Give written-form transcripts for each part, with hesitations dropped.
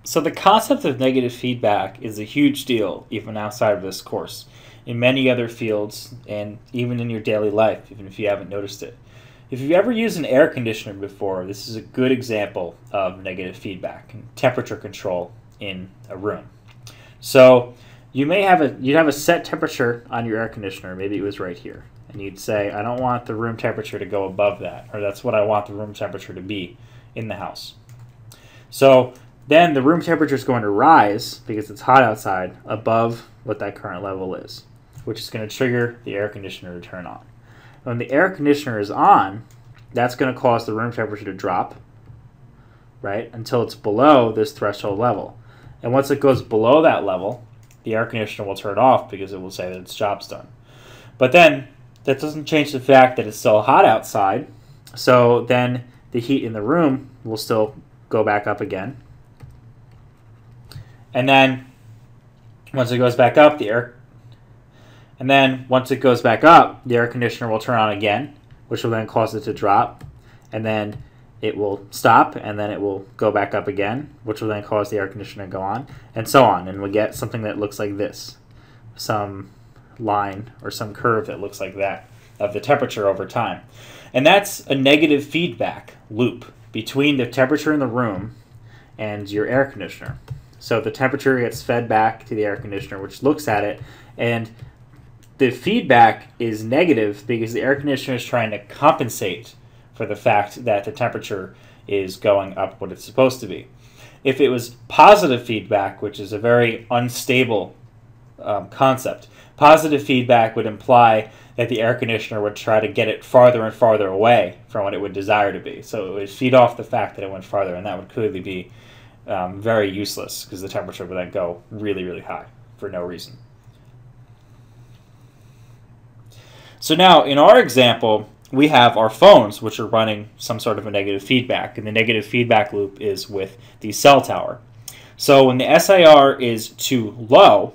So the concept of negative feedback is a huge deal even outside of this course, in many other fields, and even in your daily life, even if you haven't noticed it. If you've ever used an air conditioner before, this is a good example of negative feedback and temperature control in a room. So you'd have a set temperature on your air conditioner, maybe it was right here, and you'd say, I don't want the room temperature to go above that, or that's what I want the room temperature to be in the house. So then the room temperature is going to rise, because it's hot outside, above what that current level is, which is going to trigger the air conditioner to turn on. When the air conditioner is on, that's going to cause the room temperature to drop, right, until it's below this threshold level. And once it goes below that level, the air conditioner will turn off because it will say that its job's done. But then that doesn't change the fact that it's still hot outside, so then the heat in the room will still go back up again. And then once it goes back up, the air conditioner will turn on again, which will then cause it to drop, and then it will stop, and then it will go back up again, which will then cause the air conditioner to go on, and so on. And we'll get something that looks like this, some line or some curve that looks like that of the temperature over time. And that's a negative feedback loop between the temperature in the room and your air conditioner. So the temperature gets fed back to the air conditioner, which looks at it, and the feedback is negative because the air conditioner is trying to compensate for the fact that the temperature is going up what it's supposed to be. If it was positive feedback, which is a very unstable concept, positive feedback would imply that the air conditioner would try to get it farther and farther away from what it would desire to be. So it would feed off the fact that it went farther, and that would clearly be very useless because the temperature would then go really, really high for no reason. So now, in our example, we have our phones, which are running some sort of a negative feedback, and the negative feedback loop is with the cell tower. So when the SIR is too low,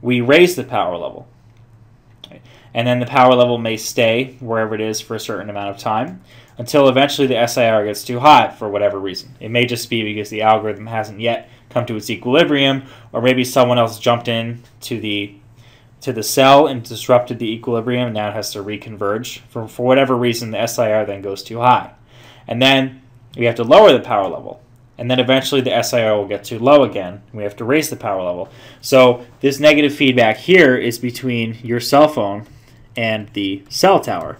we raise the power level. And then the power level may stay wherever it is for a certain amount of time until eventually the SIR gets too high for whatever reason. It may just be because the algorithm hasn't yet come to its equilibrium, or maybe someone else jumped in to the cell and disrupted the equilibrium, and now it has to reconverge. For whatever reason, the SIR then goes too high. And then we have to lower the power level. And then eventually the SIR will get too low again. We have to raise the power level. So this negative feedback here is between your cell phone and the cell tower.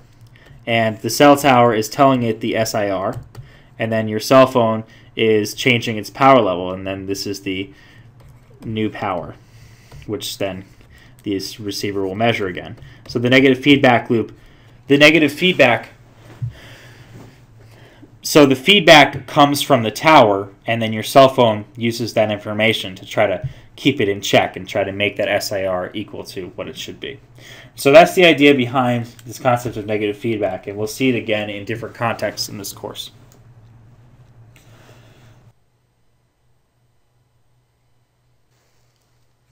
And the cell tower is telling it the SIR, and then your cell phone is changing its power level, and then this is the new power, which then this receiver will measure again. So the negative feedback loop, the feedback comes from the tower, and then your cell phone uses that information to try to keep it in check and try to make that SIR equal to what it should be. So that's the idea behind this concept of negative feedback, and we'll see it again in different contexts in this course.